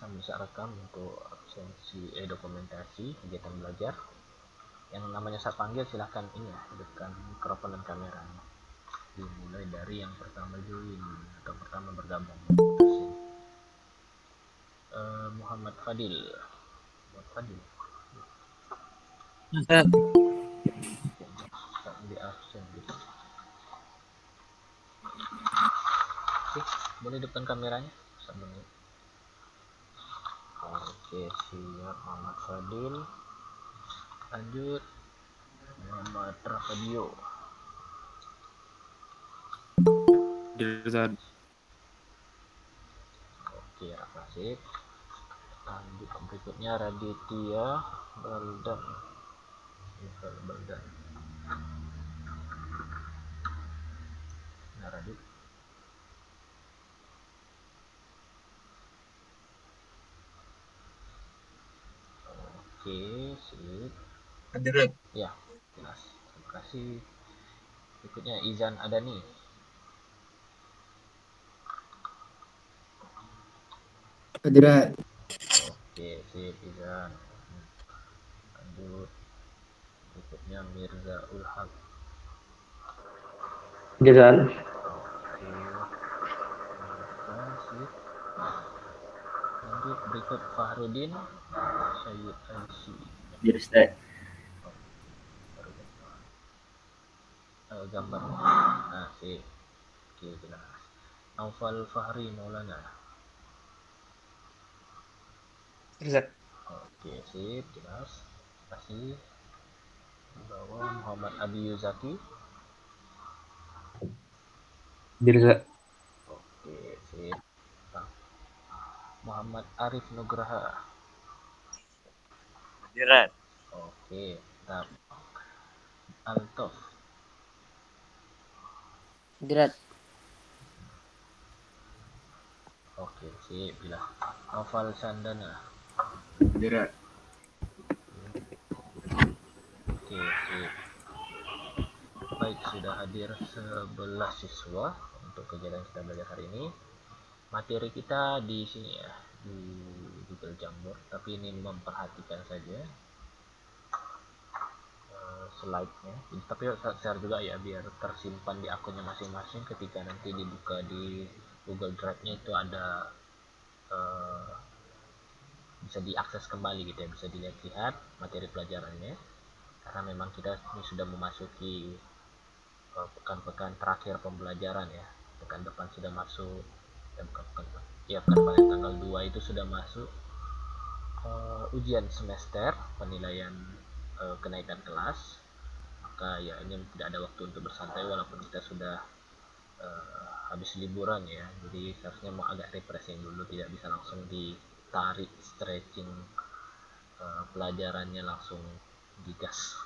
bisa rekam untuk absensi dokumentasi kegiatan belajar. Yang namanya saat panggil silahkan ini ya, hidupkan mikrofon dan kameranya. Dimulai dari yang pertama join atau pertama bergabung. Muhammad Fadil. Ustaz. Di absen gitu. Oke, boleh hidupkan kameranya. Oke, siap Muhammad Fadil. Lanjut Muhammad Rafadio. Ustaz. Oke, Rafasip. Lanjut berikutnya Raditya Baldan. Nah, Radit. Oke, sip. Hadirat. Ya, jelas. Terima kasih. Berikutnya Izan Adani. Hadirat. Oke, sip Izan. Lanjut. Berikutnya Mirza Ulhaq. Jalan. Oke. Sip. Lanjut berikut Fahrudin Syed Aisy. Hadir Ustaz. Gambar. Nah, sip. Oke, jelas. Naufal Fahri Maulana. Ustaz. Oke, sip, jelas. Terima kasih. Di bawah Muhammad Abi Yuzaki. Ustaz. Oke, sip. Muhammad Arif Nugraha. Hadirat. Oke, tap. Altof. Hadirat. Oke, sip, jelas. Noval Sandana. Hadirat. Oke, sip. Baik, sudah hadir 11 siswa untuk kegiatan kita belajar hari ini. Materi kita di sini ya, di Google Jamboard, tapi ini memperhatikan saja slide-nya. Tapi share juga ya biar tersimpan di akunnya masing-masing. Ketika nanti dibuka di Google Drive-nya itu ada bisa diakses kembali gitu ya, bisa dilihat-lihat materi pelajarannya. Karena memang kita ini sudah memasuki pekan-pekan terakhir pembelajaran ya. Pekan depan sudah masuk pekan depan tanggal 2 itu sudah masuk ujian semester penilaian kenaikan kelas. Maka ya ini tidak ada waktu untuk bersantai walaupun kita sudah habis liburan ya. Jadi seharusnya mau agak refreshing dulu, tidak bisa langsung ditarik stretching pelajarannya langsung digas.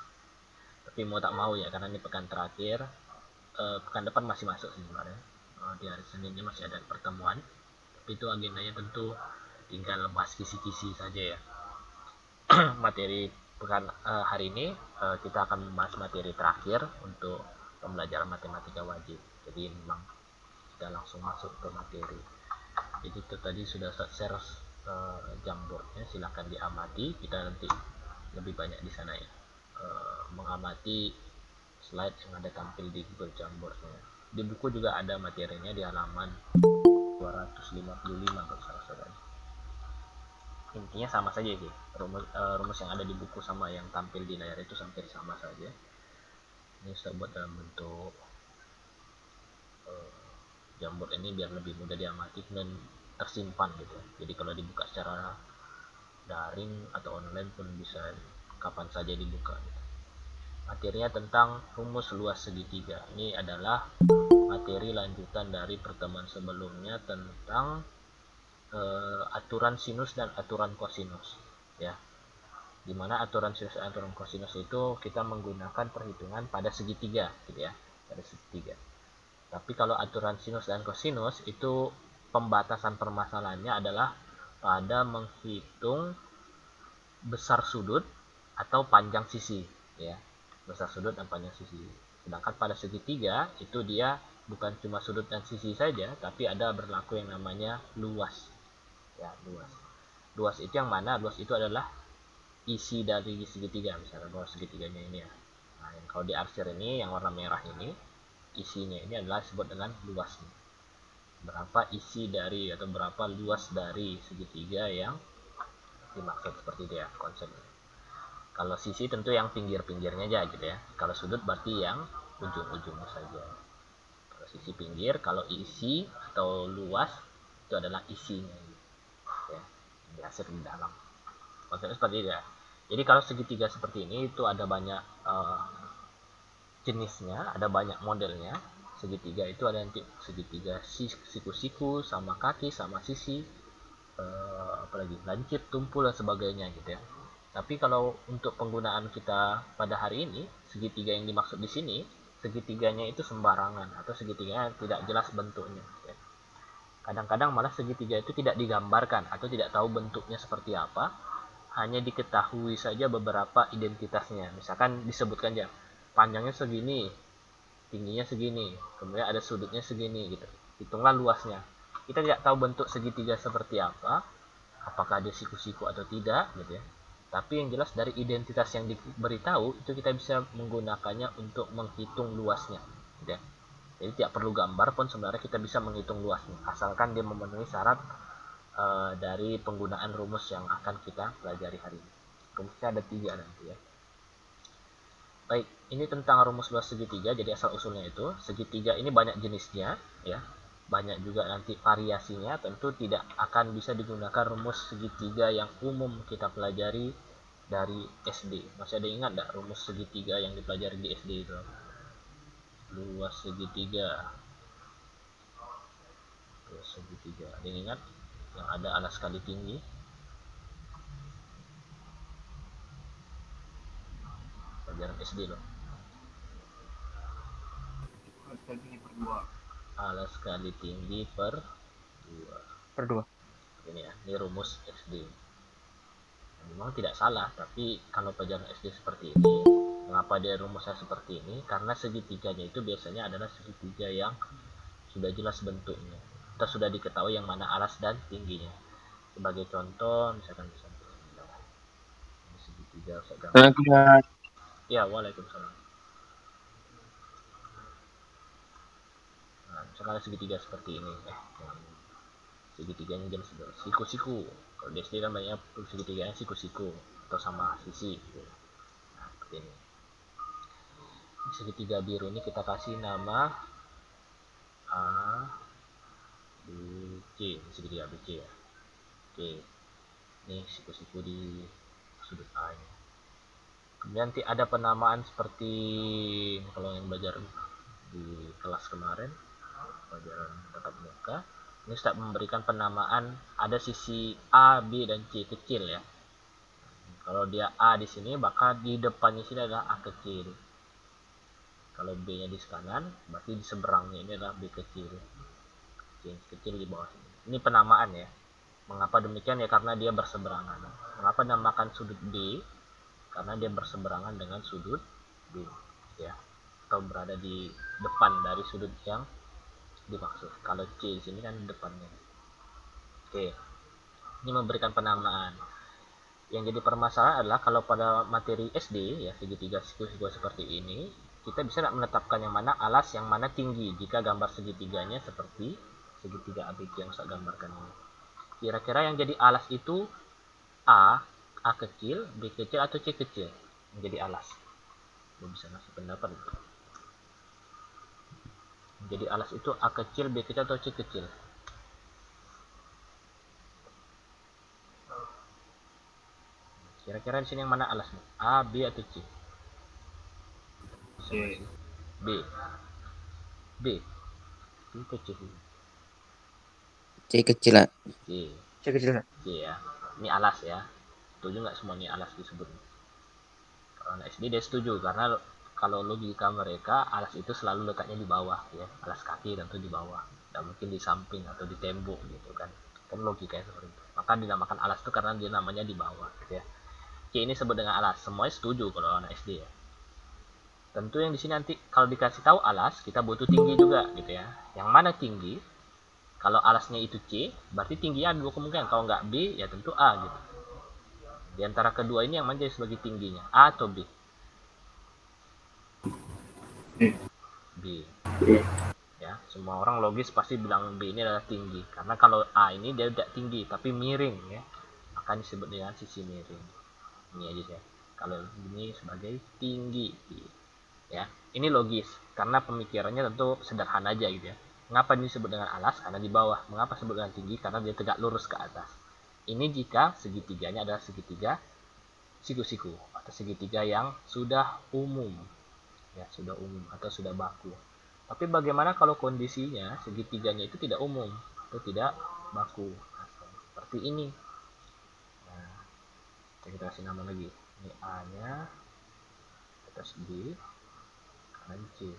Tapi mau tak mau ya, karena ini pekan terakhir. Pekan depan masih masuk sebenarnya. Di hari Seninnya masih ada pertemuan. Tapi itu agendanya tentu tinggal bahas kisi-kisi saja ya. Materi pekan hari ini kita akan membahas materi terakhir untuk pembelajaran matematika wajib. Jadi memang kita langsung masuk ke materi. Jadi itu tadi sudah share Jamboardnya, silahkan diamati. Kita nanti lebih banyak di sana ya, mengamati slide yang ada tampil di Google Jamboardnya. Di buku juga ada materinya di halaman 255 kalau salah saudara. Intinya sama saja sih, rumus yang ada di buku sama yang tampil di layar itu hampir sama saja. Ini saya buat dalam bentuk Jamboard ini biar lebih mudah diamati dan tersimpan gitu. Jadi kalau dibuka secara daring atau online pun bisa kapan saja dibuka gitu. Materinya tentang rumus luas segitiga. Ini adalah materi lanjutan dari pertemuan sebelumnya tentang aturan sinus dan aturan kosinus ya. Dimana aturan sinus dan aturan kosinus itu kita menggunakan perhitungan pada segitiga gitu ya, pada segitiga. Tapi kalau aturan sinus dan kosinus itu pembatasan permasalahannya adalah pada menghitung besar sudut atau panjang sisi ya, besar sudut dan panjang sisi. Sedangkan pada segitiga itu dia bukan cuma sudut dan sisi saja, tapi ada berlaku yang namanya luas ya, luas. Luas itu yang mana? Luas itu adalah isi dari segitiga, misalnya bahwa segitiganya ini ya. Nah, yang kalau di arsir ini yang warna merah ini, isinya ini adalah disebut dengan luasnya. Berapa isi dari atau berapa luas dari segitiga yang dimaksud, seperti itu ya konsepnya. Kalau sisi tentu yang pinggir-pinggirnya aja gitu ya. Kalau sudut berarti yang ujung-ujungnya saja. Kalau sisi pinggir, kalau isi atau luas itu adalah isinya ya, di arsir di dalam. Konsepnya seperti itu ya. Jadi kalau segitiga seperti ini itu ada banyak jenisnya, ada banyak modelnya. Segitiga itu ada nanti segitiga siku-siku, sama kaki, sama sisi, apalagi lancip, tumpul dan sebagainya gitu ya. Tapi kalau untuk penggunaan kita pada hari ini, segitiga yang dimaksud di sini, segitiganya itu sembarangan atau segitiganya tidak jelas bentuknya. Ya. Kadang-kadang malah segitiga itu tidak digambarkan atau tidak tahu bentuknya seperti apa, hanya diketahui saja beberapa identitasnya. Misalkan disebutkan aja, panjangnya segini, tingginya segini, kemudian ada sudutnya segini gitu. Hitunglah luasnya. Kita tidak tahu bentuk segitiga seperti apa, apakah dia siku-siku atau tidak gitu ya. Tapi yang jelas dari identitas yang diberitahu itu kita bisa menggunakannya untuk menghitung luasnya gitu ya. Jadi tidak perlu gambar pun sebenarnya kita bisa menghitung luasnya, asalkan dia memenuhi syarat dari penggunaan rumus yang akan kita pelajari hari ini. Rumusnya ada 3 nanti ya. Baik, ini tentang rumus luas segitiga. Jadi asal usulnya itu segitiga ini banyak jenisnya ya, banyak juga nanti variasinya. Tentu tidak akan bisa digunakan rumus segitiga yang umum kita pelajari dari SD. Masih ada ingat nggak rumus segitiga yang dipelajari di SD itu? Luas segitiga, luas segitiga. Ada yang ingat? Yang ada alas kali tinggi. Pelajaran SD loh. Alas kali tinggi per 2. Per 2. Ini ya, ini rumus SD. Memang tidak salah, tapi kalau pelajaran SD seperti ini, mengapa dia rumusnya seperti ini? Karena segitiganya itu biasanya adalah segitiga yang sudah jelas bentuknya. Kita sudah diketahui yang mana alas dan tingginya. Sebagai contoh, misalkan ini segitiga Assalamualaikum. ya, waalaikumsalam. Nah, misalkan segitiga seperti ini, segitiganya jelas siku-siku. Kalau di SD namanya segitiganya siku-siku atau sama sisi gitu. Nah, seperti ini. Segitiga biru ini kita kasih nama A, B, C. Segitiga ABC ya. Oke, ini siku-siku di sudut A ini. Kemudian nanti ada penamaan seperti kalau yang belajar di kelas kemarin, pelajaran tatap muka, ini Ustaz memberikan penamaan ada sisi A, B, dan C kecil ya. Kalau dia A di sini, maka di depannya sini adalah A kecil. Kalau B-nya di kanan, berarti di seberangnya ini adalah B kecil. C kecil di bawah sini. Ini penamaan ya. Mengapa demikian ya? Karena dia berseberangan. Mengapa namakan sudut B? Karena dia berseberangan dengan sudut B ya. Atau berada di depan dari sudut yang dimaksud. Kalau C di sini kan depannya. Oke. Ini memberikan penamaan. Yang jadi permasalahan adalah kalau pada materi SD ya, segitiga siku-siku seperti ini, kita bisa menetapkan yang mana alas, yang mana tinggi jika gambar segitiganya seperti segitiga ABC yang saya gambarkan ini. Kira-kira yang jadi alas itu A kecil, B kecil, atau C kecil menjadi alas? Lo bisa ngasih pendapat gitu. Jadi alas itu A kecil, B kecil, atau C kecil? Kira-kira di sini yang mana alasnya? A, B, atau C? C. B. B. B kecil. C kecil lah. C. C kecil. C ya. Ini alas ya. Setuju nggak semuanya alas disebut? Kalau anak SD dia setuju karena kalau logika mereka alas itu selalu letaknya di bawah ya. Alas kaki tentu di bawah. Tidak mungkin di samping atau di tembok gitu kan. Kan logikanya seperti itu. Maka dinamakan alas itu karena dia namanya di bawah gitu ya. C ini sebut dengan alas. Semuanya setuju kalau anak SD ya. Tentu yang di sini nanti kalau dikasih tahu alas, kita butuh tinggi juga gitu ya. Yang mana tinggi? Kalau alasnya itu C, berarti tingginya ada dua kemungkinan. Kalau nggak B, ya tentu A gitu. Di antara kedua ini yang mana jadi sebagai tingginya, A atau B? B. Ya, semua orang logis pasti bilang B ini adalah tinggi. Karena kalau A ini dia tidak tinggi, tapi miring ya. Akan disebut dengan sisi miring. Ini aja ya. Kalau ini sebagai tinggi. Ya, ini logis. Karena pemikirannya tentu sederhana aja gitu ya. Mengapa ini disebut dengan alas? Karena di bawah. Mengapa disebut dengan tinggi? Karena dia tegak lurus ke atas. Ini jika segitiganya adalah segitiga siku-siku atau segitiga yang sudah umum. Ya, sudah umum atau sudah baku. Tapi bagaimana kalau kondisinya segitiganya itu tidak umum atau tidak baku? Nah, seperti ini. Nah, kita kasih nama lagi. Ini A-nya, atas B, kanan C.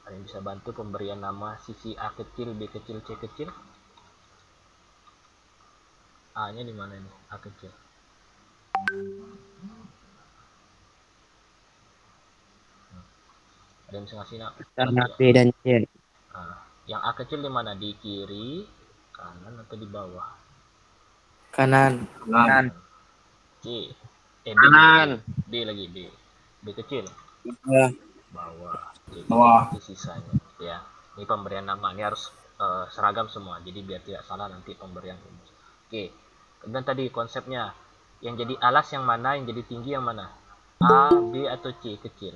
Ada yang bisa bantu pemberian nama sisi A kecil, B kecil, C kecil? A-nya di mana nih? A kecil. Ada yang bisa ngasih nama? Karena B dan C. Nah, yang A kecil di mana? Di kiri, kanan atau di bawah? Kanan. Kanan. C. B Kanan. B lagi B. B kecil. Bawah. C Bawah. kecil sisanya. Ya. Ini pemberian nama. Ini harus seragam semua. Jadi biar tidak salah nanti pemberian rumus. Oke. Kemudian tadi konsepnya. Yang jadi alas yang mana? Yang jadi tinggi yang mana? A, B atau C kecil?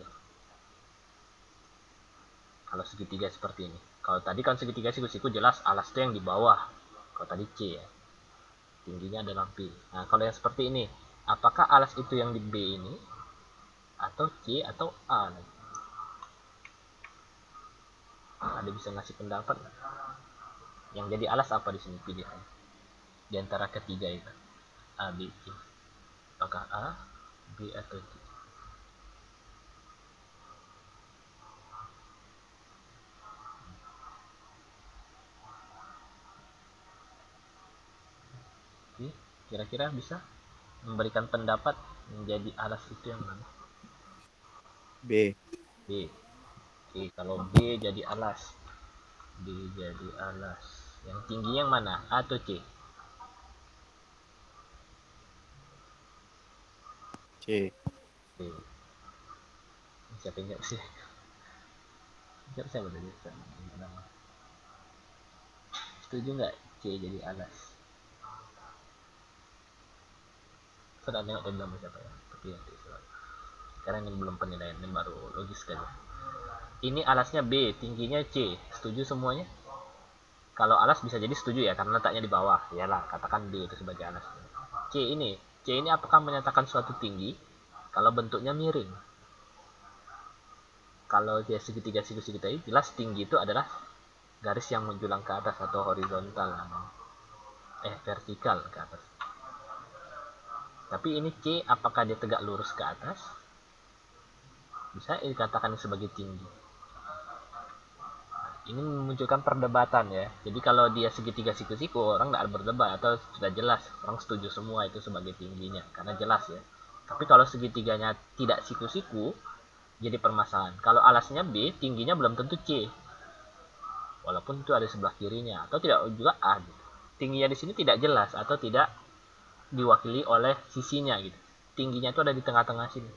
Kalau segitiga seperti ini. Kalau tadi kan segitiga siku-siku jelas alas itu yang di bawah. Kalau tadi C ya. Tingginya adalah B. Nah, kalau yang seperti ini, apakah alas itu yang di B ini atau C atau A? Ada bisa ngasih pendapat? Yang jadi alas apa di sini pilihan? Di antara ketiga itu. A, B, C. Apakah A, B atau C? Kira-kira bisa memberikan pendapat menjadi alas itu yang mana? B. B. Oke, kalau B jadi alas. B jadi alas. Yang tinggi yang mana? A atau C? C. C. Siapa yang jawab sih? Siapa tadi? Setuju nggak C jadi alas? Sudah nengok tadi nama siapa ya? Tapi nanti sekarang ini belum penilaian, ini baru logis kan. Ini alasnya B, tingginya C. Setuju semuanya? Kalau alas bisa jadi setuju ya, karena letaknya di bawah. Iyalah, katakan B itu sebagai alas. C ini apakah menyatakan suatu tinggi? Kalau bentuknya miring. Kalau dia segitiga siku-siku tadi, jelas tinggi itu adalah garis yang menjulang ke atas atau horizontal. Vertikal ke atas. Tapi ini C, apakah dia tegak lurus ke atas? Bisa dikatakan sebagai tinggi. Ini memunculkan perdebatan ya. Jadi kalau dia segitiga siku-siku, orang nggak berdebat atau sudah jelas, orang setuju semua itu sebagai tingginya karena jelas ya. Tapi kalau segitiganya tidak siku-siku, jadi permasalahan. Kalau alasnya B, tingginya belum tentu C. Walaupun itu ada sebelah kirinya atau tidak juga A gitu. Tingginya di sini tidak jelas atau tidak diwakili oleh sisinya gitu. Tingginya itu ada di tengah-tengah sini.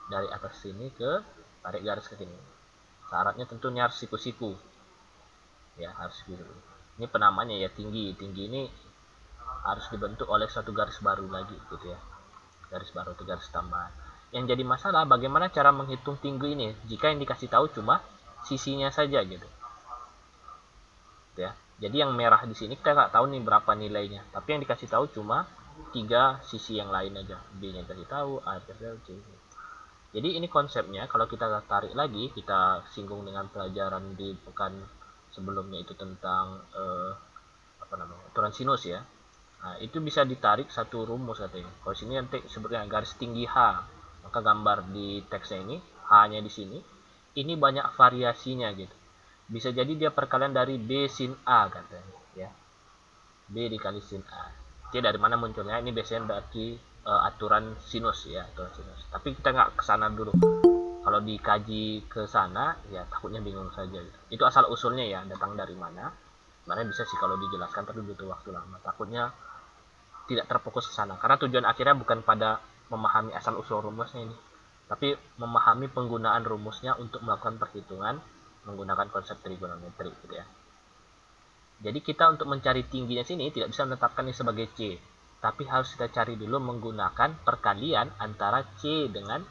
Dari atas sini ke tarik garis ke sini. Syaratnya tentunya harus siku-siku. Ya, harus gitu. Ini penamanya ya tinggi. Tinggi ini harus dibentuk oleh satu garis baru lagi gitu ya. Garis baru atau garis tambahan. Yang jadi masalah bagaimana cara menghitung tinggi ini jika yang dikasih tahu cuma sisinya saja gitu. Ya. Jadi yang merah di sini kita nggak tahu nih berapa nilainya, tapi yang dikasih tahu cuma 3 sisi yang lain aja. B-nya dikasih tahu, A dikasih tahu, C. Jadi ini konsepnya kalau kita tarik lagi, kita singgung dengan pelajaran di pekan sebelumnya itu tentang aturan sinus ya. Nah, itu bisa ditarik satu rumus katanya. Kalau sini nanti sebutnya garis tinggi H, maka gambar di teksnya ini H-nya di sini, ini banyak variasinya gitu. Bisa jadi dia perkalian dari B sin A katanya ya. B dikali sin A. C dari mana munculnya? Ini biasanya dari aturan sinus ya, aturan sinus. Tapi kita nggak kesana dulu. Kalau dikaji ke sana ya takutnya bingung saja gitu. Itu asal usulnya ya, datang dari mana. Sebenarnya bisa sih kalau dijelaskan, tapi butuh waktu lama. Takutnya tidak terfokus ke sana. Karena tujuan akhirnya bukan pada memahami asal usul rumusnya ini, tapi memahami penggunaan rumusnya untuk melakukan perhitungan menggunakan konsep trigonometri gitu ya. Jadi kita untuk mencari tingginya sini tidak bisa menetapkan ini sebagai C, tapi harus kita cari dulu menggunakan perkalian antara C dengan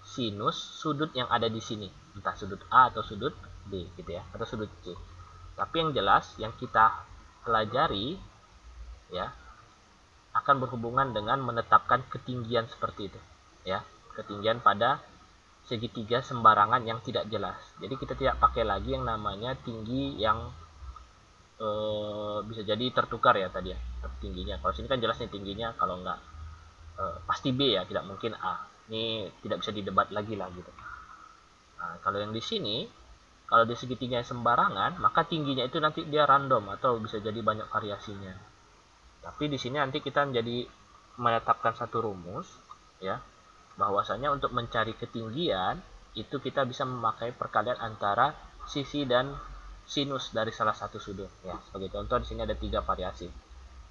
sinus sudut yang ada di sini, entah sudut A atau sudut B gitu ya, atau sudut C. Tapi yang jelas yang kita pelajari ya akan berhubungan dengan menetapkan ketinggian seperti itu ya, ketinggian pada segitiga sembarangan yang tidak jelas. Jadi kita tidak pakai lagi yang namanya tinggi yang bisa jadi tertukar ya tadi ya tingginya. Kalau sini kan jelasnya tingginya, kalau enggak pasti B ya, tidak mungkin A. Ini tidak bisa didebat lagi lah gitu. Nah, kalau yang di sini, kalau di segitiga sembarangan, maka tingginya itu nanti dia random atau bisa jadi banyak variasinya. Tapi di sini nanti kita menjadi menetapkan satu rumus ya, bahwasanya untuk mencari ketinggian itu kita bisa memakai perkalian antara sisi dan sinus dari salah satu sudut ya. Sebagai contoh di sini ada 3 variasi.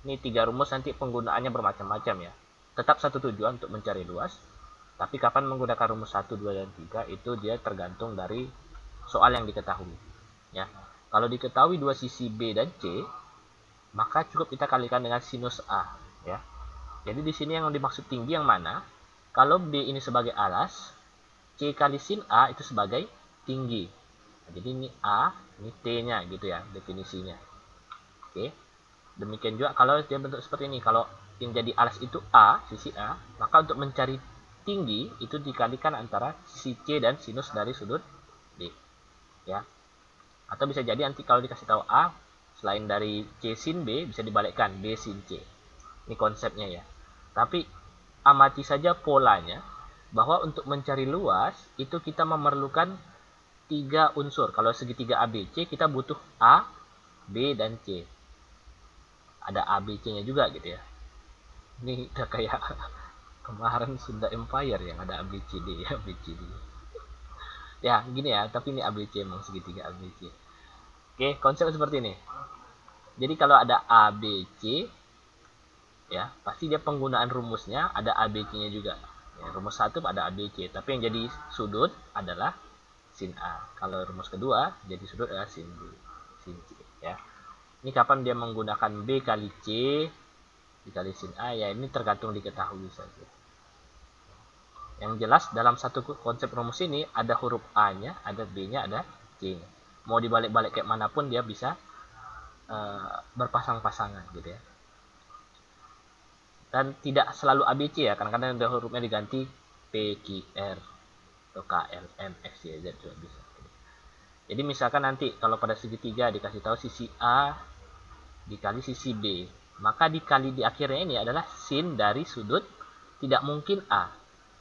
Ini 3 rumus, nanti penggunaannya bermacam-macam ya. Tetap satu tujuan untuk mencari luas, tapi kapan menggunakan rumus 1, 2 dan 3 itu dia tergantung dari soal yang diketahui ya. Kalau diketahui dua sisi B dan C, maka cukup kita kalikan dengan sinus A ya. Jadi di sini yang dimaksud tinggi yang mana? Kalau B ini sebagai alas, C kali sin A itu sebagai tinggi. Nah, jadi ini A, ini T-nya gitu ya definisinya. Oke. Demikian juga kalau dia bentuk seperti ini, kalau yang jadi alas itu A, sisi A, maka untuk mencari tinggi itu dikalikan antara sisi C dan sinus dari sudut B ya. Atau bisa jadi nanti kalau dikasih tahu A, selain dari C sin B bisa dibalikkan B sin C. Ini konsepnya ya. Tapi amati saja polanya, bahwa untuk mencari luas itu kita memerlukan 3 unsur. Kalau segitiga ABC kita butuh A, B dan C. Ada ABC-nya juga gitu ya. Ini udah kayak kemarin Sunda Empire yang ada ABCD ya, ABCD. Ya gini ya, tapi ini ABC emang segitiga ABC. Oke, konsep seperti ini. Jadi kalau ada ABC ya, pasti dia penggunaan rumusnya ada ABC-nya juga. Ya, rumus 1 ada ABC, tapi yang jadi sudut adalah sin A. Kalau rumus kedua jadi sudut adalah sin B, sin C ya. Ini kapan dia menggunakan B kali C dikali sin A ya, ini tergantung diketahui saja. Yang jelas dalam satu konsep rumus ini ada huruf A-nya, ada B-nya, ada C-nya. Mau dibalik-balik kayak manapun dia bisa berpasang-pasangan gitu ya. Dan tidak selalu ABC ya, kadang-kadang ada hurufnya diganti P, Q, R, atau K, L, M, X, Y, Z juga bisa. Jadi misalkan nanti kalau pada segitiga dikasih tahu sisi A dikali sisi B, maka dikali di akhirnya ini adalah sin dari sudut, tidak mungkin A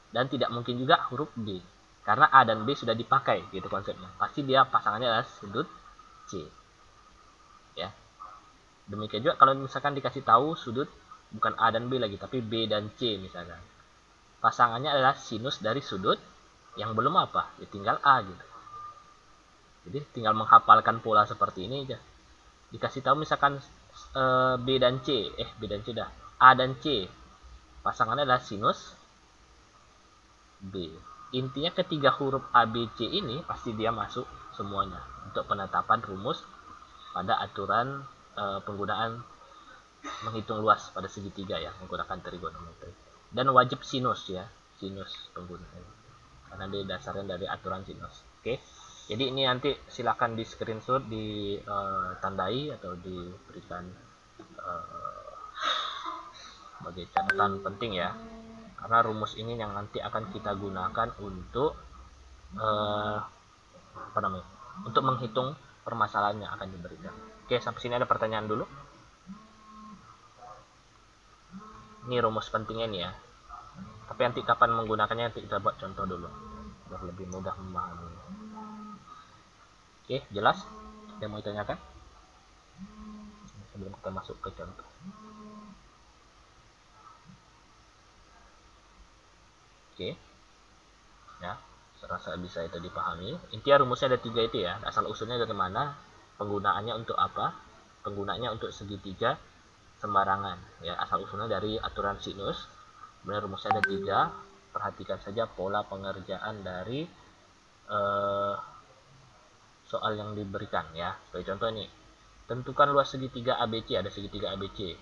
dan tidak mungkin juga huruf B, karena A dan B sudah dipakai gitu konsepnya. Pasti dia pasangannya adalah sudut C ya. Demikian juga kalau misalkan dikasih tahu sudut bukan A dan B lagi, tapi B dan C misalkan, pasangannya adalah sinus dari sudut yang belum apa ya, tinggal A gitu. Jadi tinggal menghafalkan pola seperti ini aja. Dikasih tahu misalkan B dan C dah, A dan C pasangannya adalah sinus B. Intinya ketiga huruf A, B, C ini pasti dia masuk semuanya untuk penetapan rumus pada aturan penggunaan menghitung luas pada segitiga ya, menggunakan trigonometri. Dan wajib sinus ya, sinus penggunaan, karena dia dasarnya dari aturan sinus. Oke, jadi ini nanti silakan di screenshot, ditandai atau diberikan sebagai catatan penting ya, karena rumus ini yang nanti akan kita gunakan untuk untuk menghitung permasalahan yang akan diberikan. Oke, sampai sini ada pertanyaan dulu. Ini rumus pentingnya nih ya, tapi nanti kapan menggunakannya nanti kita buat contoh dulu biar lebih mudah memahami. Oke, jelas? Ada mau ditanyakan sebelum kita masuk ke contoh? Oke ya, serasa bisa itu dipahami. Intinya rumusnya ada 3 itu ya, asal usulnya dari mana, penggunaannya untuk apa, penggunanya untuk segitiga sembarangan ya, asal usulnya dari aturan sinus. Kemudian rumusnya ada 3. Perhatikan saja pola pengerjaan dari soal yang diberikan ya. Sebagai contoh nih, tentukan luas segitiga ABC, ada segitiga ABC.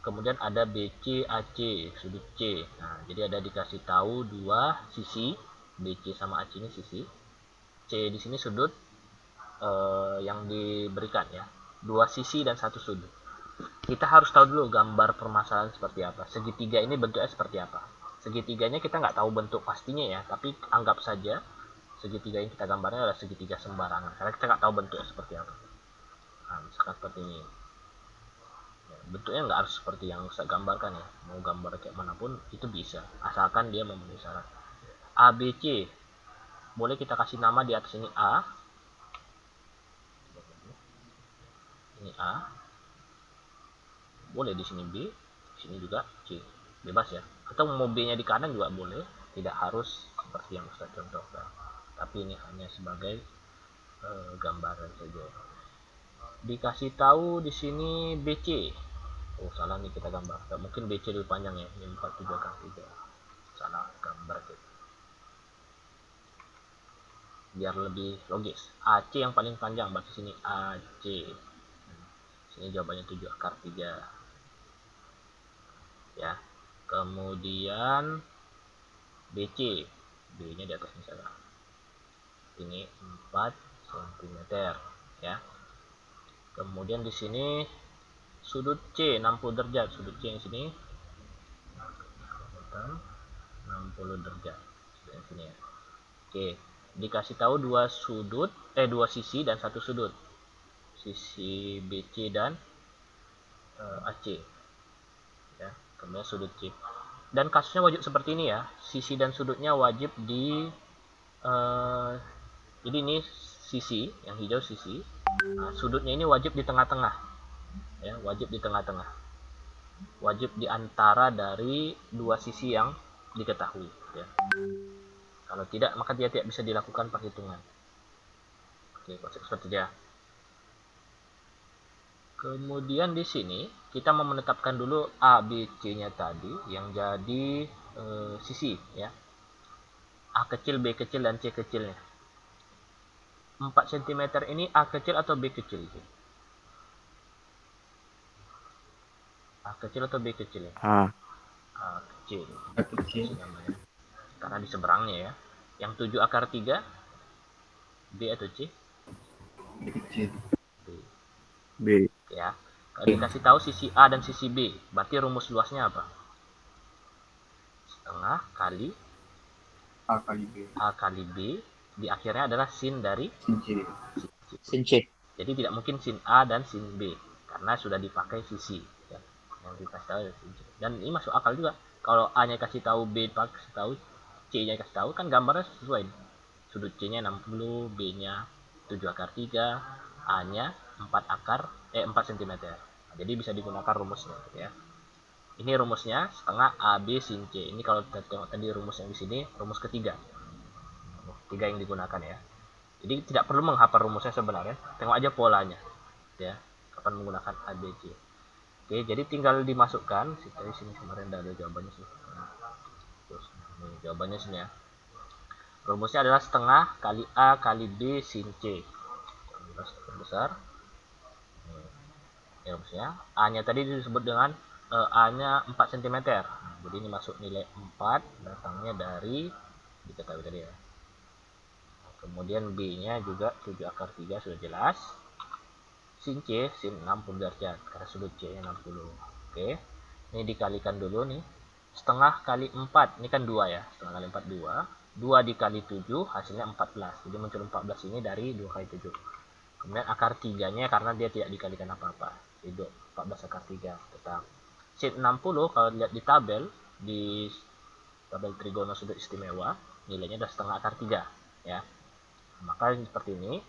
Kemudian ada BC AC, sudut C. Nah, jadi ada dikasih tahu dua sisi, BC sama AC ini sisi. C di sini sudut yang diberikan ya. Dua sisi dan satu sudut. Kita harus tahu dulu gambar permasalahan seperti apa. Segitiga ini bentuknya seperti apa. Segitiganya kita nggak tahu bentuk pastinya ya, tapi anggap saja segitiga yang kita gambarnya adalah segitiga sembarangan, karena kita nggak tahu bentuknya seperti apa. Nah, misalkan seperti ini ya, bentuknya nggak harus seperti yang saya gambarkan ya, mau gambar kayak manapun itu bisa, asalkan dia memenuhi syarat. ABC boleh kita kasih nama di atas ini A, ini A, boleh di sini B, di sini juga C, bebas ya, atau mau B nya di kanan juga boleh, tidak harus seperti yang Ustaz contohkan, tapi ini hanya sebagai gambaran saja. Dikasih tahu di sini BC. Oh, salah nih kita gambar. Gak mungkin BC lebih panjang ya. Ini 47 akar 3. Salah gambar kita. Biar lebih logis. AC yang paling panjang, berarti sini AC. Sini jawabannya 7 akar 3. Ya. Kemudian BC. B-nya di atas ini salah. Ini 4 cm ya. Kemudian di sini sudut C 60 derajat, sudut C yang sini 60 derajat yang sini ya. Oke, dikasih tahu dua sisi dan satu sudut, sisi BC dan AC ya. Kemudian sudut C, dan kasusnya wajib seperti ini ya, sisi dan sudutnya wajib di jadi ini sisi yang hijau sisi, nah, sudutnya ini wajib di tengah-tengah ya, wajib di tengah-tengah, wajib di antara dari dua sisi yang diketahui ya. Kalau tidak maka dia tidak bisa dilakukan perhitungan. Oke, konsep seperti dia. Kemudian di sini kita mau menetapkan dulu A, B, C-nya tadi yang jadi sisi ya. A kecil, B kecil, dan C kecilnya. 4 cm ini A kecil atau B kecil? A kecil atau B kecil ya? A. A kecil. A kecil. Karena di seberangnya ya. Yang 7 akar 3 B atau C? B kecil. B. Ya. Kalau dikasih tahu sisi A dan sisi B, berarti rumus luasnya apa? Setengah kali A kali B. A kali B, di akhirnya adalah sin dari Sin C. Sin C. Jadi tidak mungkin sin A dan sin B karena sudah dipakai sisi ya. Yang dikasih tahu sin C. Dan ini masuk akal juga. Kalau A nya kasih tahu, B kasih tahu, C nya kasih tahu, kan gambarnya sesuai. Sudut C nya 60, B nya 7 akar 3, A nya 4 cm. Nah, jadi bisa digunakan rumusnya ya. Ini rumusnya setengah AB sin C. Ini kalau kita tengok tadi rumus yang di sini, rumus ketiga. Tiga yang digunakan ya. Jadi tidak perlu menghafal rumusnya sebenarnya. Tengok aja polanya ya. Kapan menggunakan ABC. Oke, jadi tinggal dimasukkan. Di sini kemarin ada jawabannya sih. Terus ini jawabannya sini ya. Rumusnya adalah setengah kali A kali B sin C. Besar. Ini rumusnya. A-nya tadi disebut dengan A-nya 4 cm. Nah, jadi ini masuk nilai 4 datangnya dari diketahui tadi ya. Kemudian B-nya juga 7 akar 3 sudah jelas. Sin C, sin 60 derajat karena sudut C-nya 60. Oke. Ini dikalikan dulu nih. Setengah kali 4, ini kan 2 ya. Setengah kali 4 2. 2 dikali 7 hasilnya 14. Jadi muncul 14 ini dari 2 kali 7. Kemudian akar 3-nya karena dia tidak dikalikan apa-apa. Jadi 14 akar 3 tetap. Sin 60 kalau lihat di tabel trigono sudut istimewa, nilainya adalah setengah akar 3 ya. Maka seperti ini,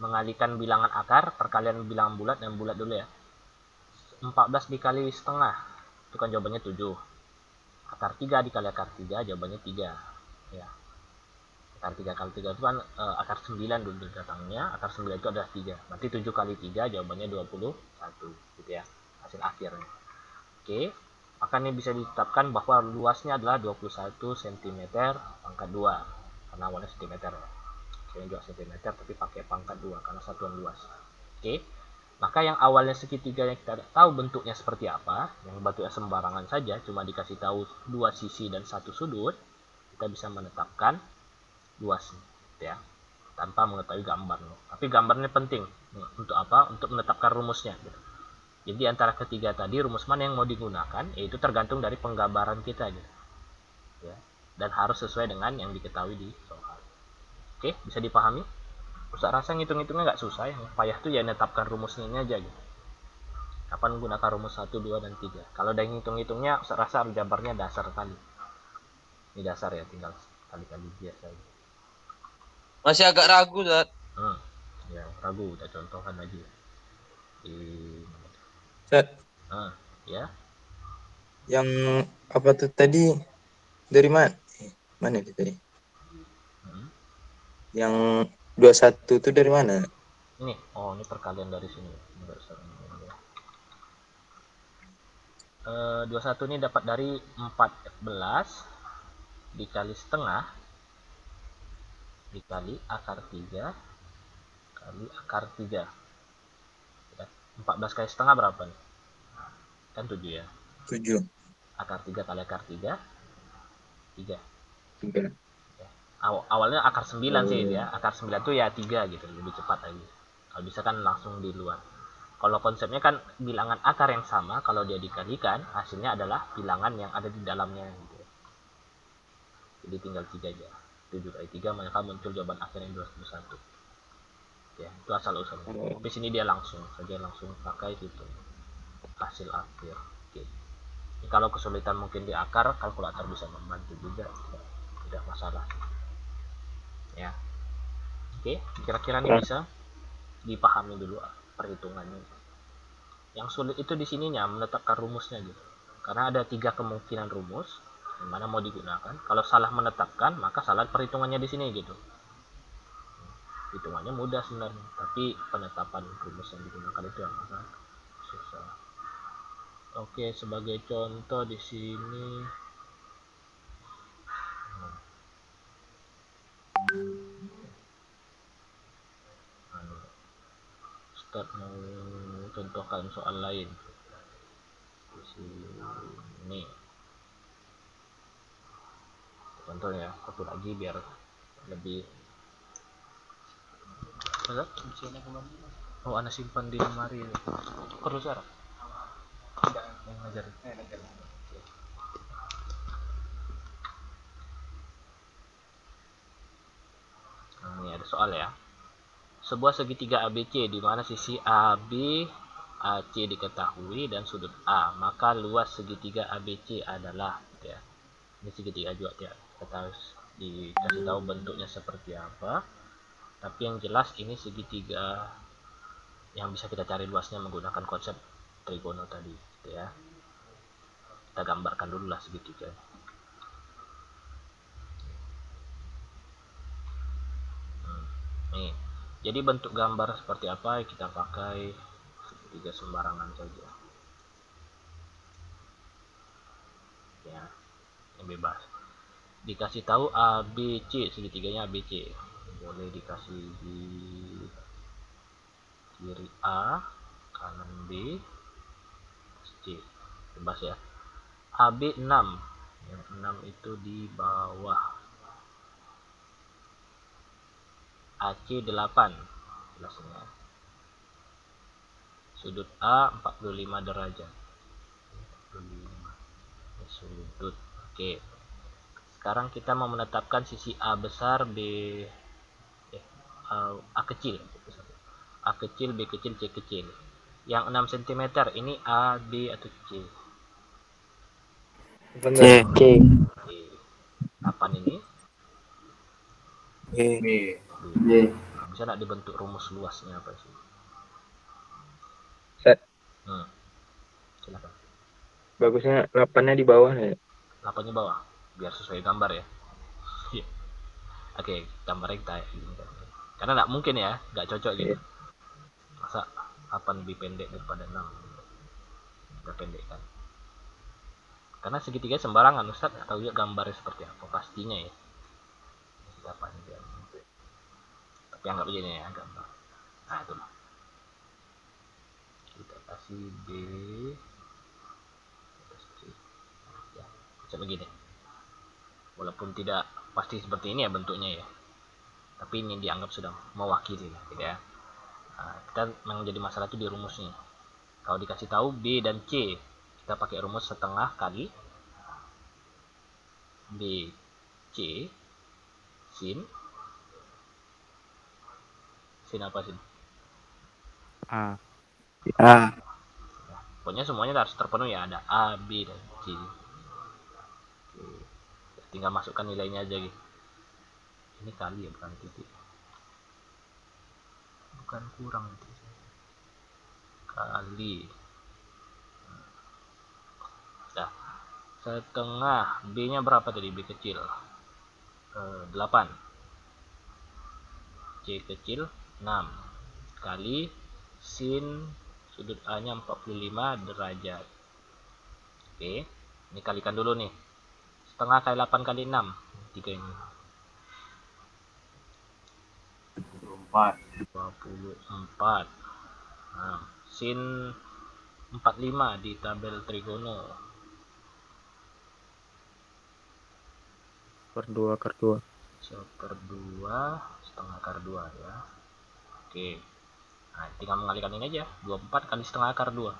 mengalihkan bilangan akar, perkalian bilangan bulat dan bulat dulu ya. 14 dikali setengah, itu kan jawabannya 7. Akar 3 dikali akar 3, jawabannya 3 ya. Akar 3 kali 3 itu kan akar 9 dulu datangnya. Akar 9 itu adalah 3. Berarti 7 kali 3 jawabannya 21 gitu ya. Hasil akhirnya. Oke. Maka ini bisa ditetapkan bahwa luasnya adalah 21 cm pangkat 2. Karena awalnya cm ya. Kayaknya juga cm tapi pakai pangkat 2 karena satuan luas. Oke. Maka yang awalnya segitiga yang kita tahu bentuknya seperti apa, yang bentuknya sembarangan saja, cuma dikasih tahu dua sisi dan satu sudut, kita bisa menetapkan luasnya, ya, tanpa mengetahui gambar. Tapi gambarnya penting untuk apa? Untuk menetapkan rumusnya. Gitu. Jadi antara ketiga tadi rumus mana yang mau digunakan, yaitu tergantung dari penggambaran kita, gitu. Ya. Dan harus sesuai dengan yang diketahui di soal. Oke, bisa dipahami? Ustaz rasa ngitung-ngitungnya nggak susah ya. Payah tuh ya menetapkan rumusnya ini aja gitu. Kapan menggunakan rumus 1, 2, dan 3. Kalau udah ngitung-ngitungnya, Ustaz rasa jabarnya dasar kali. Ini dasar ya, tinggal kali-kali biasa. Masih agak ragu, Zat. Ya, ragu, udah contohkan aja. Zat, Ya. yang apa tuh tadi dari mana? Mana itu tadi? Yang 21 itu dari mana? Ini, ini perkalian dari sini. 21 ini dapat dari 14 dikali setengah dikali akar 3 kali akar 3. 14 kali setengah berapa nih? Kan 7 ya. 7. Akar 3 kali akar 3 3. 3. Ya. Awalnya akar 9 sih ya. Akar 9 tuh ya 3 gitu, lebih cepat lagi. Kalau bisa kan langsung di luar. Kalau konsepnya kan bilangan akar yang sama, kalau dia dikalikan, hasilnya adalah bilangan yang ada di dalamnya gitu. Jadi tinggal 3 aja. 7 kali 3 maka muncul jawaban akhir yang 21. Ya, itu asal usulnya. Tapi sini dia langsung pakai itu hasil akhir. Oke. Ini kalau kesulitan mungkin di akar, kalkulator bisa membantu juga, tidak masalah. Ya. Oke, kira-kira ini bisa dipahami dulu perhitungannya. Yang sulit itu di sininya menetapkan rumusnya gitu. Karena ada 3 kemungkinan rumus yang mana mau digunakan. Kalau salah menetapkan, maka salah perhitungannya di sini gitu. Hitungannya mudah sebenarnya, tapi penetapan rumus yang digunakan itu yang agak susah. Oke, sebagai contoh di sini Ustaz mau contohkan soal lain di sini. Contohnya satu lagi biar lebih. Oh, anak simpan di lemari. Perlu suara? Tidak, yang ngajar. Nah, ini ada soal ya. Sebuah segitiga ABC di mana sisi AB AC diketahui dan sudut A, maka luas segitiga ABC adalah ya. Ini segitiga juga ya. Kita harus dikasih tahu bentuknya seperti apa. Tapi yang jelas ini segitiga yang bisa kita cari luasnya menggunakan konsep trigono tadi gitu ya. Kita gambarkan dulu lah segitiga. Nih. Jadi bentuk gambar seperti apa kita pakai segitiga sembarangan saja. Ya, yang bebas. Dikasih tahu ABC, segitiganya ABC. Boleh dikasih di kiri A, kanan B, C. Bebas ya. AB 6. Yang 6 itu di bawah. AC 8 jelasnya. Sudut A 45 derajat. 45 sudut. Oke. Sekarang kita mau menetapkan sisi A besar, A kecil. A kecil, B kecil, C kecil. Yang 6 cm ini A, B atau C? C. Oke. Kapan ini? B. B. Bisa nggak dibentuk rumus luasnya apa sih? Set. Silakan. Bagusnya 8-nya di bawah ya. 8-nya bawah, biar sesuai gambar ya. Oke, gambarnya kita ini kan. Karena nggak mungkin ya, nggak cocok gitu. Masa 8 lebih pendek daripada 6? Kita pendekkan. Karena segitiga sembarangan, Ustaz nggak tahu juga gambarnya seperti apa pastinya ya. Siapa nih dia? Tapi anggap begini ya gambar. Nah itu lah. Kita kasih B. Terus C. Ya, konsep begini. Walaupun tidak pasti seperti ini ya bentuknya ya. Tapi ini dianggap sudah mewakili gitu ya. Nah, kita yang jadi masalah itu di rumusnya. Kalau dikasih tahu B dan C, kita pakai rumus setengah kali B C sin apa sin? A. Pokoknya semuanya harus terpenuhi ya, ada A, B dan C. Oke. Tinggal masukkan nilainya aja gitu. Ini kali ya, bukan titik. Bukan kurang itu. Kali. Nah, setengah B-nya berapa tadi? B kecil 8, C kecil 6 kali sin sudut A nya 45 derajat. Oke, ini kalikan dulu nih. Setengah kali 8 kali 6 3 ini 24. Nah, sin 45 di tabel trigono Per 2 akar 2. 1/2 setengah akar 2 ya. Oke, nah tinggal mengalihkan ini aja, 24 kali setengah akar 2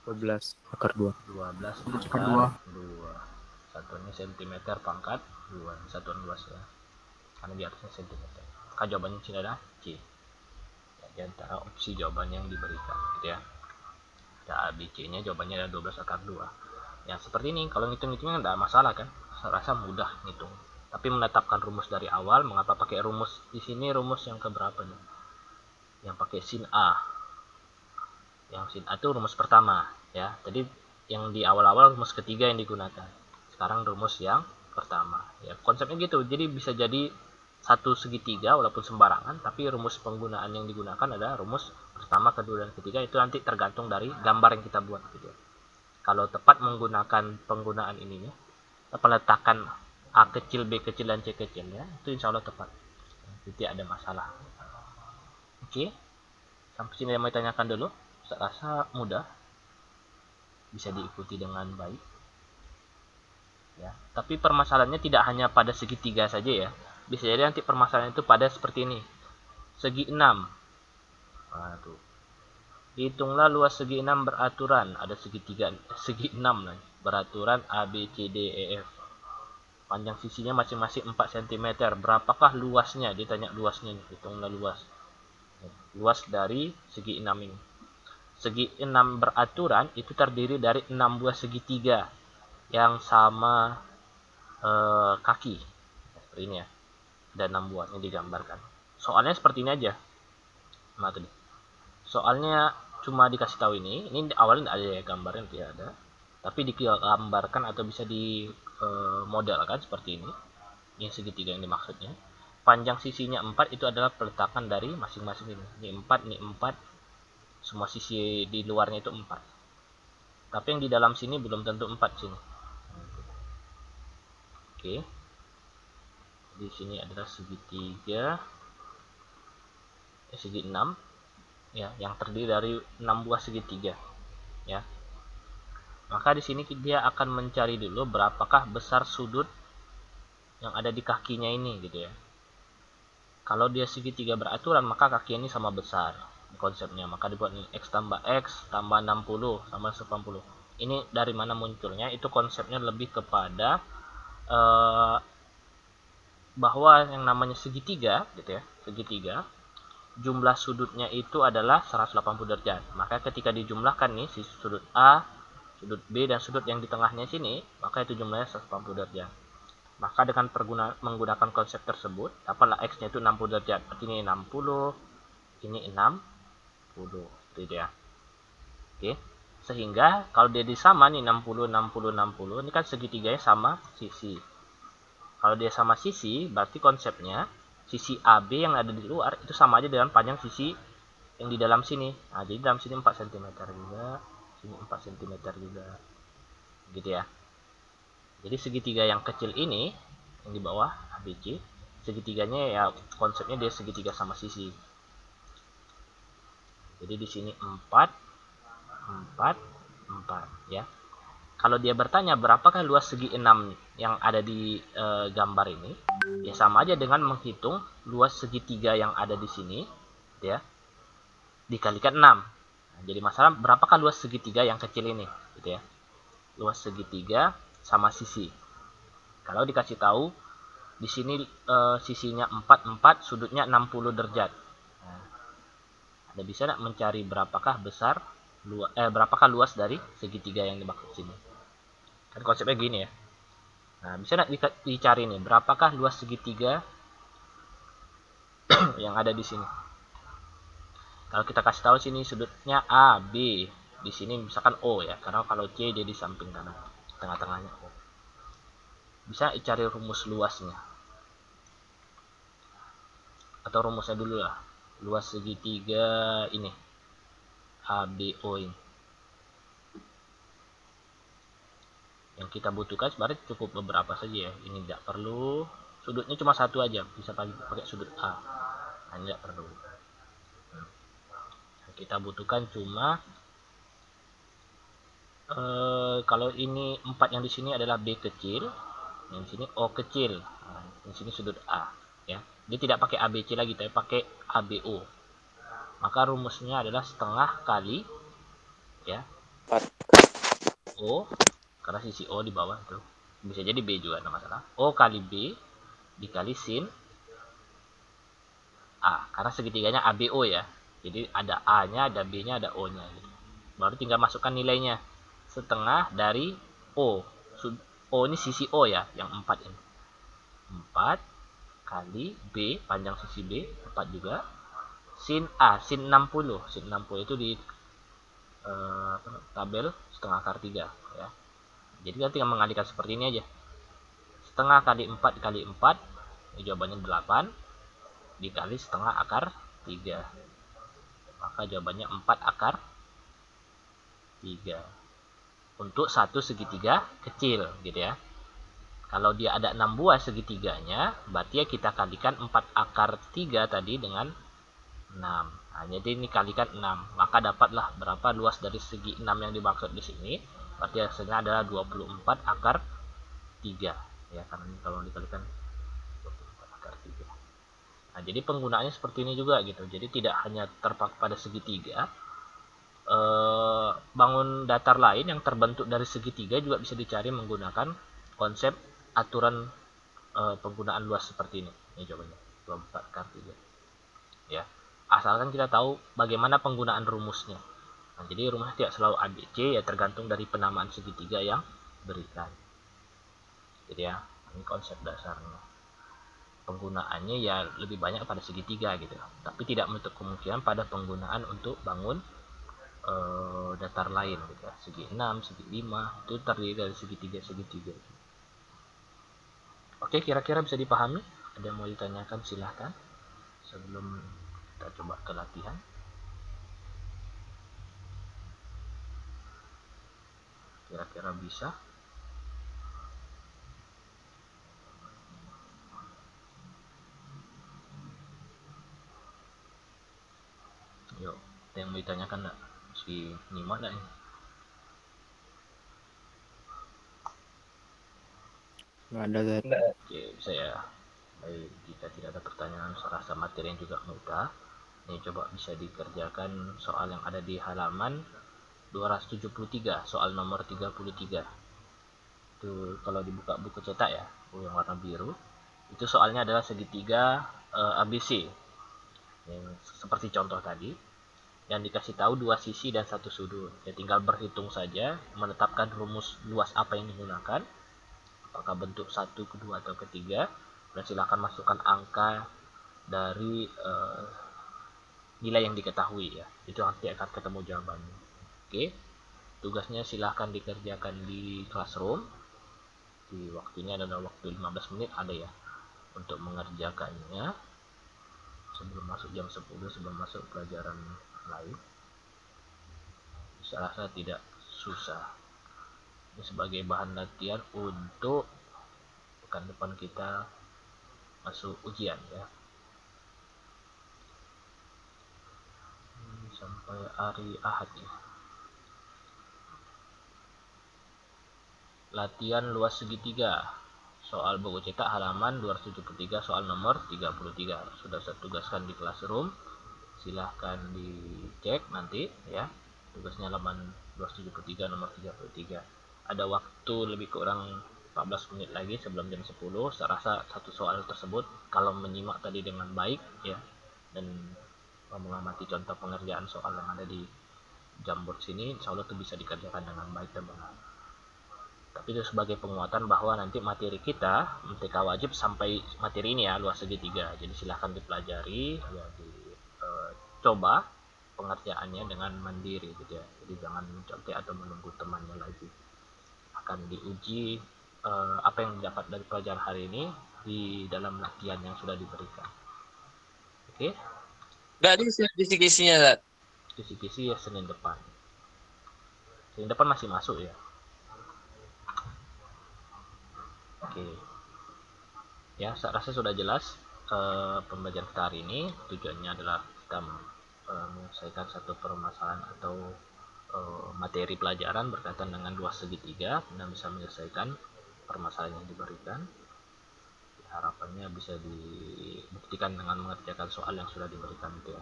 12 akar 2. 12 akar akar 2. Satuannya cm pangkat 2, satuan luas ya, karena di atasnya cm. Maka jawabannya sini adalah C ya, di antara opsi jawaban yang diberikan gitu ya. Ada A, B, C nya jawabannya adalah 12 akar 2 ya. Seperti ini, kalau ngitung-ngitungnya tidak masalah kan, saya rasa mudah ngitung. Tapi menetapkan rumus dari awal, mengapa pakai rumus di sini? Rumus yang keberapa nih? Yang pakai sin A. Yang sin A itu rumus pertama ya. Jadi yang di awal-awal rumus ketiga yang digunakan. Sekarang rumus yang pertama ya. Konsepnya gitu. Jadi bisa jadi satu segitiga walaupun sembarangan, tapi rumus penggunaan yang digunakan adalah rumus pertama, kedua, dan ketiga. Itu nanti tergantung dari gambar yang kita buat gitu. Kalau tepat menggunakan penggunaan ininya, peletakan A kecil, B kecil, dan C kecil ya, itu insya Allah tepat. Tidak ada masalah. Oke, sampai sini yang mau ditanyakan dulu. Saya rasa mudah, bisa diikuti dengan baik ya. Tapi permasalahannya tidak hanya pada segitiga saja ya, bisa jadi nanti permasalahan itu pada seperti ini, segi 6. Nah, tuh. Hitunglah luas segi 6 beraturan, ada segitiga segi 6 lah, beraturan A, B, C, D, E, F. Panjang sisinya masing-masing 4 cm. Berapakah luasnya? Ditanya luasnya nih. Hitunglah luas. Luas dari segi 6 ini. Segi 6 beraturan itu terdiri dari 6 buah segitiga yang sama kaki. Seperti ini ya. Ada 6 buahnya digambarkan. Soalnya seperti ini aja. Nah, tadi. Soalnya cuma dikasih tahu ini awalnya tidak ada ya gambarnya, tidak ada. Tapi digambarkan atau bisa dimodelkan seperti ini. Ini segitiga yang dimaksudnya. Panjang sisinya 4 itu adalah peletakan dari masing-masing ini. Ini 4, ini 4. Semua sisi di luarnya itu 4. Tapi yang di dalam sini belum tentu 4 sini. Oke. Di sini adalah segitiga segi 6 ya, yang terdiri dari 6 buah segitiga ya. Maka di sini dia akan mencari dulu berapakah besar sudut yang ada di kakinya ini gitu ya. Kalau dia segitiga beraturan, maka kaki ini sama besar konsepnya. Maka dibuat nih X tambah X tambah 60 sama 90. Ini dari mana munculnya? Itu konsepnya lebih kepada bahwa yang namanya segitiga gitu ya, segitiga jumlah sudutnya itu adalah 180 derajat. Maka ketika dijumlahkan nih si sudut A, sudut B, dan sudut yang di tengahnya sini, maka itu jumlahnya 180 derajat. Maka dengan menggunakan konsep tersebut, dapatlah X-nya itu 60 derajat. Berarti ini 60, ini 60. Gitu ya. Oke. Sehingga kalau dia sama nih 60 60 60, ini kan segitiganya sama sisi. Kalau dia sama sisi, berarti konsepnya sisi AB yang ada di luar itu sama aja dengan panjang sisi yang di dalam sini. Nah, jadi dalam sini 4 cm juga, sini 4 cm juga. Gitu ya. Jadi segitiga yang kecil ini yang di bawah ABC, segitiganya ya konsepnya dia segitiga sama sisi. Jadi di sini 4 4 4 ya. Kalau dia bertanya berapakah luas segi 6 yang ada di gambar ini, ya sama aja dengan menghitung luas segitiga yang ada di sini, ya, dikalikan 6. Nah, jadi masalah berapakah luas segitiga yang kecil ini, gitu ya. Luas segitiga sama sisi. Kalau dikasih tahu di sini sisinya 4 4, sudutnya 60 derajat. Nah, Anda bisa nggak mencari berapakah berapakah luas dari segitiga yang dimaksud sini? Kan konsepnya gini ya. Nah, bisa nggak dicari nih berapakah luas segitiga yang ada di sini? Kalau kita kasih tahu sini sudutnya A, B, di sini misalkan O ya, karena kalau C dia di samping kanan, tengah-tengahnya O. Bisa cari rumus luasnya. Atau rumusnya dulu lah. Luas segitiga ini. A, B, O ini. Yang kita butuhkan sebenarnya cukup beberapa saja ya. Ini tidak perlu, sudutnya cuma satu aja, bisa pakai sudut A. Nah, ini tidak perlu. Yang kita butuhkan cuma kalau ini 4 yang di sini adalah B kecil, yang di sini O kecil. Nah, di sini sudut A ya. Dia tidak pakai ABC lagi, tapi pakai ABO. Maka rumusnya adalah setengah kali ya O, karena sisi O di bawah itu. Bisa jadi B juga, enggak masalah. O kali B dikali sin A, karena segitiganya ABO ya. Jadi ada A-nya, ada B-nya, ada O-nya gitu. Baru tinggal masukkan nilainya. Setengah dari O. O ini sisi O ya, yang 4 ini. 4 kali B, panjang sisi B, 4 juga. Sin A, sin 60. Sin 60 itu di tabel setengah akar 3 ya. Jadi kita tinggal mengalihkan seperti ini aja. Setengah kali 4 kali 4, ini jawabannya 8 dikali setengah akar 3. Maka jawabannya 4 akar 3. Untuk satu segitiga kecil gitu ya. Kalau dia ada 6 buah segitiganya, berarti ya kita kalikan 4 akar 3 tadi dengan 6. Nah, jadi ini kalikan 6, maka dapatlah berapa luas dari segi 6 yang dimaksud di sini. Berarti hasilnya adalah 24 akar 3 ya, karena ini kalau dikalikan 24 akar 3. Nah, jadi penggunaannya seperti ini juga gitu. Jadi tidak hanya terpaku pada segitiga, bangun datar lain yang terbentuk dari segitiga juga bisa dicari menggunakan konsep aturan penggunaan luas seperti ini. Ini jawabannya 24 akar 3 ya. Asalkan kita tahu bagaimana penggunaan rumusnya. Nah, jadi rumusnya tidak selalu ABC ya, tergantung dari penamaan segitiga yang berikan. Jadi ya, ini konsep dasarnya. Penggunaannya ya lebih banyak pada segitiga gitu, tapi tidak menutup kemungkinan pada penggunaan untuk bangun datar lain gitu ya. Segi 6, segi 5 itu terdiri dari segitiga. Oke, kira-kira bisa dipahami? Ada yang mau ditanyakan silahkan sebelum kita coba ke latihan. Kira-kira bisa? Yuk, ada yang mau ditanyakan nggak? Si nyimak nggak ini? Nggak ada dari. Oke, bisa ya. Baik, jika tidak ada pertanyaan, saya rasa materi yang juga mudah. Ini coba bisa dikerjakan soal yang ada di halaman 273, soal nomor 33. Itu kalau dibuka buku cetak ya, yang warna biru. Itu soalnya adalah segitiga ABC. Yang seperti contoh tadi. Yang dikasih tahu dua sisi dan satu sudut. Ya tinggal berhitung saja, menetapkan rumus luas apa yang digunakan. Apakah bentuk 1, kedua, atau ketiga. Dan silahkan masukkan angka dari nilai yang diketahui ya. Itu nanti akan ketemu jawabannya. Oke. tugasnya silahkan dikerjakan di classroom. Di waktunya adalah waktu 15 menit ada ya untuk mengerjakannya sebelum masuk jam 10, sebelum masuk pelajaran lain. Saya rasa tidak susah. Ini sebagai bahan latihan untuk pekan depan kita masuk ujian ya. Sampai hari Ahad ya. Latihan luas segitiga. Soal buku cetak halaman 273, soal nomor 33. Sudah saya tugaskan di classroom. Silahkan dicek nanti ya. Tugasnya halaman 273 nomor 33. Ada waktu lebih kurang 14 menit lagi sebelum jam 10. Saya rasa satu soal tersebut kalau menyimak tadi dengan baik ya, dan mengamati contoh pengerjaan soal yang ada di Jamboard sini, insya Allah itu bisa dikerjakan dengan baik dan benar. Tapi itu sebagai penguatan bahwa nanti materi kita MTK wajib sampai materi ini ya, luas segitiga. Jadi silahkan dipelajari ya, coba pengerjaannya dengan mandiri gitu ya. Jadi jangan mencontek atau menunggu temannya lagi. Akan diuji apa yang didapat dari pelajaran hari ini di dalam latihan yang sudah diberikan. Oke? Nggak ada kisi-kisinya, Zat. Kisi-kisi ya Senin depan. Senin depan masih masuk ya. Oke. Ya, saya rasa sudah jelas pembelajaran kita hari ini. Tujuannya adalah kita menyelesaikan satu permasalahan atau materi pelajaran berkaitan dengan luas segitiga dan bisa menyelesaikan permasalahan yang diberikan. Harapannya bisa dibuktikan dengan mengerjakan soal yang sudah diberikan itu ya.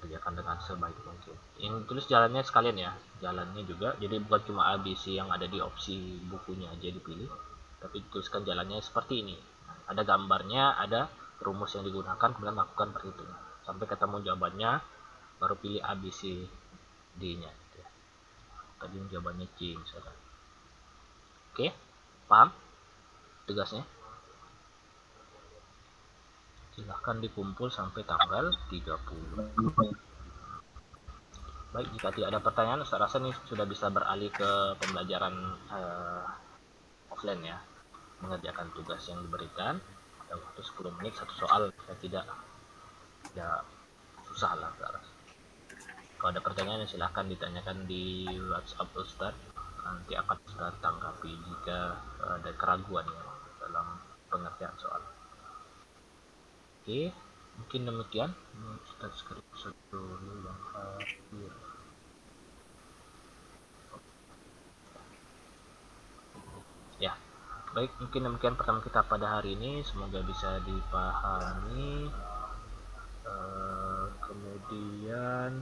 Kerjakan dengan sebaik mungkin. Yang tulis jalannya sekalian ya, jalannya juga. Jadi bukan cuma ABC yang ada di opsi bukunya aja dipilih, tapi tuliskan jalannya seperti ini. Ada gambarnya, ada rumus yang digunakan, kemudian lakukan perhitungan sampai ketemu jawabannya, baru pilih ABC D-nya. Gitu ya. Tadi jawabannya C misalkan. Oke, paham tugasnya? Silahkan dikumpul sampai tanggal 30. Baik, jika tidak ada pertanyaan, saya rasa ini sudah bisa beralih ke pembelajaran offline ya. Mengerjakan tugas yang diberikan. Ada waktu 10 menit, satu soal. Saya tidak susah lah, saya rasa. Kalau ada pertanyaan silahkan ditanyakan di WhatsApp Ustaz. Nanti akan Ustaz tanggapi jika ada keraguan ya dalam pengertian soal. Oke, mungkin demikian. Kita screenshot dulu yang akhir. Ya, baik, mungkin demikian pertemuan kita pada hari ini. Semoga bisa dipahami. Kemudian